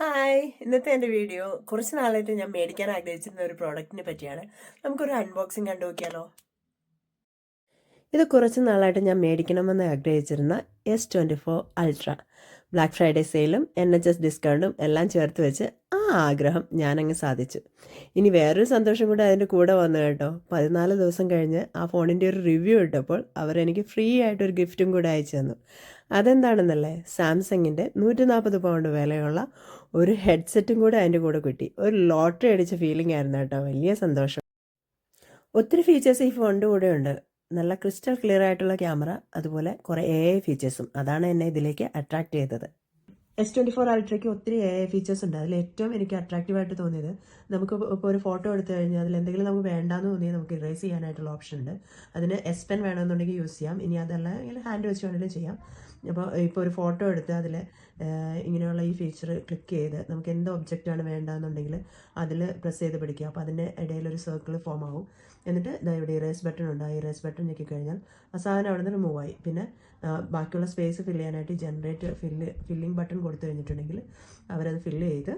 Hi, ഇന്നത്തെ എൻ്റെ video കുറച്ച് നാളായിട്ട് ഞാൻ മേടിക്കാൻ ആഗ്രഹിച്ചിരുന്ന ഒരു പ്രോഡക്റ്റിനെ പറ്റിയാണ്. നമുക്കൊരു അൺബോക്സിങ് കണ്ടു നോക്കിയാലോ? ഇത് കുറച്ച് നാളായിട്ട് ഞാൻ മേടിക്കണമെന്ന് ആഗ്രഹിച്ചിരുന്ന S24 അൾട്ര. ബ്ലാക്ക് ഫ്രൈഡേ സെയിലും NHS ഡിസ്കൗണ്ടും എല്ലാം ചേർത്ത് വെച്ച് ആ ആഗ്രഹം ഞാനങ്ങ് സാധിച്ചു. ഇനി വേറൊരു സന്തോഷം കൂടെ അതിൻ്റെ കൂടെ വന്നു കേട്ടോ. 14 ദിവസം കഴിഞ്ഞ് ആ ഫോണിൻ്റെ ഒരു റിവ്യൂ ഇട്ടപ്പോൾ അവരെനിക്ക് ഫ്രീ ആയിട്ടൊരു ഗിഫ്റ്റും കൂടെ അയച്ചു തന്നു. അതെന്താണെന്നല്ലേ, സാംസങ്ങിൻ്റെ 140 പൗണ്ട് വിലയുള്ള ഒരു ഹെഡ്സെറ്റും കൂടെ അതിൻ്റെ കൂടെ കിട്ടി. ഒരു ലോട്ടറി അടിച്ച ഫീലിംഗ് ആയിരുന്നു കേട്ടോ. വലിയ സന്തോഷം. ഒത്തിരി ഫീച്ചേഴ്സ് ഈ ഫോണിൻ്റെ കൂടെ ഉണ്ട്. നല്ല ക്രിസ്റ്റൽ ക്ലിയർ ആയിട്ടുള്ള ക്യാമറ, അതുപോലെ കുറേ AI ഫീച്ചേഴ്സും. അതാണ് എന്നെ ഇതിലേക്ക് അട്രാക്ട് ചെയ്തത്. S24 അൾട്രയ്ക്ക് ഒത്തിരി AI ഫീച്ചേഴ്സ് ഉണ്ട്. അതിൽ ഏറ്റവും എനിക്ക് അട്രാക്റ്റീവായിട്ട് തോന്നിയത്, നമുക്ക് ഇപ്പോൾ ഒരു ഫോട്ടോ എടുത്തു കഴിഞ്ഞാൽ അതിൽ എന്തെങ്കിലും നമുക്ക് വേണ്ടാന്ന് തോന്നിയാൽ നമുക്ക് ഇറേസ് ചെയ്യാനായിട്ടുള്ള ഓപ്ഷൻ ഉണ്ട്. അതിന് S Pen വേണമെന്നുണ്ടെങ്കിൽ യൂസ് ചെയ്യാം. ഇനി അതല്ല എങ്കിൽ ഹാൻഡ് വെച്ച് വേണമെങ്കിലും ചെയ്യാം. ഇപ്പോൾ ഒരു ഫോട്ടോ എടുത്ത് അതിൽ ഇങ്ങനെയുള്ള ഈ ഫീച്ചർ ക്ലിക്ക് ചെയ്ത് നമുക്ക് എന്ത് ഒബ്ജക്റ്റാണ് വേണ്ടതെന്നുണ്ടെങ്കിൽ അതിൽ പ്രസ് ചെയ്ത് പിടിക്കുക. അപ്പോൾ അതിൻ്റെ ഇടയിലൊരു സർക്കിൾ ഫോം ആവും. എന്നിട്ട് ഇവിടെ ഇറേസ് ബട്ടൺ ഉണ്ട്. ആ ഇറേസ് ബട്ടൺ ഞെക്കി കഴിഞ്ഞാൽ ആ സാധനം അവിടെ നിന്ന് റിമൂവ് ആയി. പിന്നെ ബാക്കിയുള്ള സ്പേസ് ഫില്ല് ചെയ്യാനായിട്ട് ജനറേറ്റ് ഫില്ലിംഗ് ബട്ടൺ കൊടുത്തു കഴിഞ്ഞിട്ടുണ്ടെങ്കിൽ അവരത് ഫില്ല് ചെയ്ത്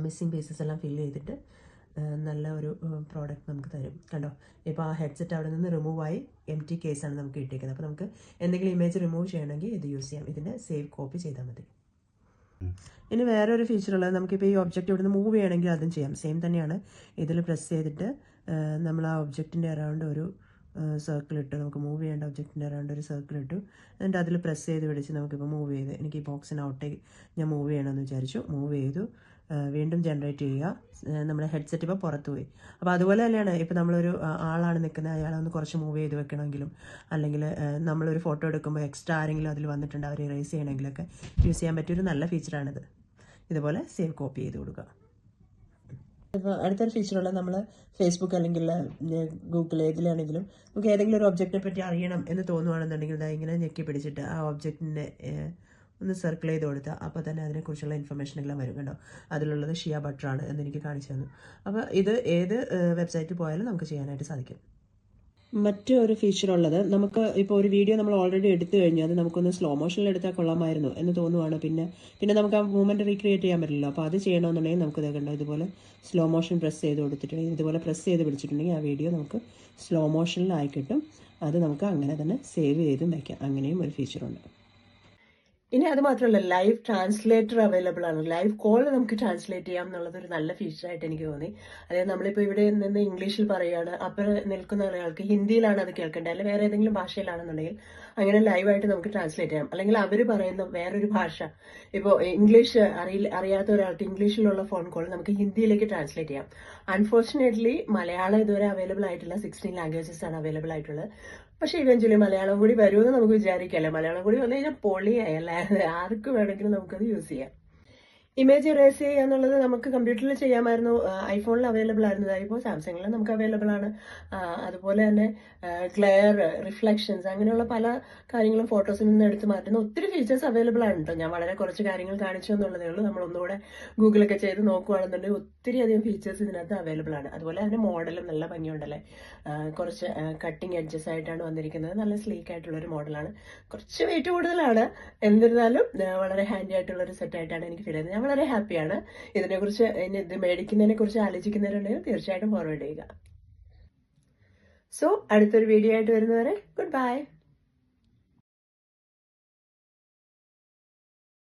മിസ്സിങ് പീസസ് എല്ലാം ഫില്ല് ചെയ്തിട്ട് നല്ല ഒരു പ്രോഡക്റ്റ് നമുക്ക് തരും. കണ്ടോ, ഇപ്പോൾ ആ ഹെഡ്സെറ്റ് അവിടെ നിന്ന് റിമൂവ് ആയി empty കേസാണ് നമുക്ക് കിട്ടിയിരിക്കുന്നത്. അപ്പോൾ നമുക്ക് എന്തെങ്കിലും ഇമേജ് റിമൂവ് ചെയ്യണമെങ്കിൽ ഇത് യൂസ് ചെയ്യാം. ഇതിൻ്റെ സേവ് കോപ്പി ചെയ്താൽ മതി. ഇനി വേറൊരു ഫീച്ചറുള്ളത്, നമുക്കിപ്പോൾ ഈ ഒബ്ജക്റ്റ് ഇവിടെ നിന്ന് മൂവ് ചെയ്യണമെങ്കിൽ അതും ചെയ്യാം. സെയിം തന്നെയാണ്. ഇതിൽ പ്രസ് ചെയ്തിട്ട് നമ്മൾ ആ ഒബ്ജക്റ്റിൻ്റെ അറൗണ്ട് ഒരു സർക്കിൾ ഇട്ട്, നമുക്ക് മൂവ് ചെയ്യേണ്ട ഒബ്ജക്റ്റിൻ്റെ അറൗണ്ട് ഒരു സർക്കിൾ ഇട്ടു. എന്നിട്ട് അതിൽ പ്രസ് ചെയ്ത് പിടിച്ച് നമുക്കിപ്പോൾ മൂവ് ചെയ്ത്, എനിക്ക് ഈ ബോക്സിന് ഔട്ടേക്ക് ഞാൻ മൂവ് ചെയ്യണമെന്ന് വിചാരിച്ചു. മൂവ് ചെയ്തു, വീണ്ടും ജനറേറ്റ് ചെയ്യുക. നമ്മുടെ ഹെഡ്സെറ്റ് ഇപ്പോൾ പുറത്ത് പോയി. അപ്പോൾ അതുപോലെ തന്നെയാണ്, ഇപ്പോൾ നമ്മളൊരു ആളാണ് നിൽക്കുന്നത്, അയാളെ ഒന്ന് കുറച്ച് മൂവ് ചെയ്ത് വെക്കണമെങ്കിലും, അല്ലെങ്കിൽ നമ്മളൊരു ഫോട്ടോ എടുക്കുമ്പോൾ എക്സ്ട്രാ ആരെങ്കിലും അതിൽ വന്നിട്ടുണ്ട് അവരെ ഇറേസ് ചെയ്യണമെങ്കിലൊക്കെ യൂസ് ചെയ്യാൻ പറ്റിയൊരു നല്ല ഫീച്ചറാണിത്. ഇതുപോലെ സേവ് കോപ്പി ചെയ്ത് കൊടുക്കുക. ഇപ്പോൾ അടുത്തൊരു ഫീച്ചറുള്ള, നമ്മൾ ഫേസ്ബുക്ക് അല്ലെങ്കിൽ ഗൂഗിൾ ഏതിലാണെങ്കിലും നമുക്ക് ഏതെങ്കിലും ഒരു ഒബ്ജക്റ്റിനെ പറ്റി അറിയണം എന്ന് തോന്നുവാണെന്നുണ്ടെങ്കിൽ ഇങ്ങനെ ഞെക്കി പിടിച്ചിട്ട് ആ ഒബ്ജക്റ്റിൻ്റെ ഒന്ന് സർക്കിൾ ചെയ്ത് കൊടുത്താൽ അപ്പോൾ തന്നെ അതിനെക്കുറിച്ചുള്ള ഇൻഫർമേഷനെല്ലാം വരും. കണ്ടോ, അതിലുള്ളത് ഷിയ ബട്ടറാണ് എന്നെനിക്ക് കാണിച്ചു തന്നു. അപ്പോൾ ഇത് ഏത് വെബ്സൈറ്റിൽ പോയാലും നമുക്ക് ചെയ്യാനായിട്ട് സാധിക്കും. മറ്റൊരു ഫീച്ചർ ഉള്ളത്, നമുക്ക് ഇപ്പോൾ ഒരു വീഡിയോ നമ്മൾ ഓൾറെഡി എടുത്തു കഴിഞ്ഞാൽ അത് നമുക്കൊന്ന് സ്ലോ മോഷനിൽ എടുത്താൽ കൊള്ളാമായിരുന്നു എന്ന് തോന്നുവാണ്. പിന്നെ നമുക്ക് ആ മൂവ്മെൻറ്റ് റീക്രിയേറ്റ് ചെയ്യാൻ പറ്റില്ലല്ലോ. അപ്പോൾ അത് ചെയ്യണമെന്നുണ്ടെങ്കിൽ നമുക്ക് ഇതേക്കണ്ടോ, ഇതുപോലെ സ്ലോ മോഷൻ പ്രസ് ചെയ്ത് കൊടുത്തിട്ടുണ്ടെങ്കിൽ, ഇതുപോലെ പ്രസ് ചെയ്ത് പിടിച്ചിട്ടുണ്ടെങ്കിൽ ആ വീഡിയോ നമുക്ക് സ്ലോ മോഷനിലായി കിട്ടും. അത് നമുക്ക് അങ്ങനെ തന്നെ സേവ് ചെയ്തും വയ്ക്കാം. അങ്ങനെയും ഒരു ഫീച്ചറുണ്ട്. ഇനി അത് മാത്രമല്ല, ലൈവ് ട്രാൻസ്ലേറ്റർ അവൈലബിൾ ആണ്. ലൈവ് കോൾ നമുക്ക് ട്രാൻസ്ലേറ്റ് ചെയ്യാം എന്നുള്ളത് ഒരു നല്ല ഫീച്ചറായിട്ട് എനിക്ക് തോന്നി. അതായത് നമ്മളിപ്പോൾ ഇവിടെ നിന്ന് ഇംഗ്ലീഷിൽ പറയുകയാണ്, അപ്പോൾ നിൽക്കുന്ന ഒരാൾക്ക് ഹിന്ദിയിലാണ് അത് കേൾക്കേണ്ടത്, അല്ലെങ്കിൽ വേറെ ഏതെങ്കിലും ഭാഷയിലാണെന്നുണ്ടെങ്കിൽ അങ്ങനെ ലൈവായിട്ട് നമുക്ക് ട്രാൻസ്ലേറ്റ് ചെയ്യാം. അല്ലെങ്കിൽ അവർ പറയുന്ന വേറൊരു ഭാഷ, ഇപ്പോൾ ഇംഗ്ലീഷ് അറിയാത്ത ഒരാൾക്ക് ഇംഗ്ലീഷിലുള്ള ഫോൺ കോൾ നമുക്ക് ഹിന്ദിയിലേക്ക് ട്രാൻസ്ലേറ്റ് ചെയ്യാം. അൺഫോർച്ചുനേറ്റ്ലി മലയാളം ഇതുവരെ അവൈലബിൾ ആയിട്ടില്ല. 16 ലാംഗ്വേജസ് ആണ് അവൈലബിൾ ആയിട്ടുള്ളത്. പക്ഷെ ഇവഞ്ച്വലി മലയാളം കൂടി വരുമെന്ന് നമുക്ക് വിചാരിക്കല്ലേ. മലയാളം കൂടി വന്നു കഴിഞ്ഞാൽ പൊളിയായല്ലേ. ആർക്ക് വേണമെങ്കിലും നമുക്കത് യൂസ് ചെയ്യാം. ഇമേജ് ഇറേസ് ചെയ്യുക എന്നുള്ളത് നമുക്ക് കമ്പ്യൂട്ടറിൽ ചെയ്യാമായിരുന്നു. ഐഫോണിൽ അവൈലബിൾ ആയിരുന്നു. ഇപ്പോൾ സാംസങ്ങിൽ നമുക്ക് അവൈലബിൾ ആണ്. അതുപോലെ തന്നെ ഗ്ലെയർ, റിഫ്ലക്ഷൻസ്, അങ്ങനെയുള്ള പല കാര്യങ്ങളും ഫോട്ടോസിൽ നിന്ന് എടുത്ത് മാറ്റുന്ന ഒത്തിരി ഫീച്ചേഴ്സ് അവൈലബിൾ ആണ് കേട്ടോ. ഞാൻ വളരെ കുറച്ച് കാര്യങ്ങൾ കാണിച്ചു എന്നുള്ളതേ ഉള്ളൂ. നമ്മൾ ഒന്നുകൂടെ ഗൂഗിളൊക്കെ ചെയ്ത് നോക്കുകയാണെന്നുണ്ടെങ്കിൽ ഒത്തിരി അധികം ഫീച്ചേഴ്സ് ഇതിനകത്ത് അവൈലബിൾ ആണ്. അതുപോലെ അതിന്റെ മോഡലും നല്ല ഭംഗിയുണ്ടല്ലേ. കുറച്ച് കട്ടിങ് എഡ്ജസ് ആയിട്ടാണ് വന്നിരിക്കുന്നത്. നല്ല സ്ലീക്ക് ആയിട്ടുള്ള ഒരു മോഡലാണ്. കുറച്ച് വെയിറ്റ് കൂടുതലാണ്, എന്നിരുന്നാലും വളരെ ഹാൻഡി ആയിട്ടുള്ള ഒരു സെറ്റ് ആയിട്ടാണ് എനിക്ക് ഫീൽ ചെയ്യുന്നത്. ഞാൻ വളരെ ഹാപ്പിയാണ്. ഇതിനെക്കുറിച്ച്, ഇനി ഇത് മേടിക്കുന്നതിനെ കുറിച്ച് ആലോചിക്കുന്നവരുണ്ടെങ്കിൽ തീർച്ചയായിട്ടും ഫോർവേഡ് ചെയ്യുക. സോ അടുത്തൊരു വീഡിയോ ആയിട്ട് വരുന്നവരെ ഗുഡ് ബൈ.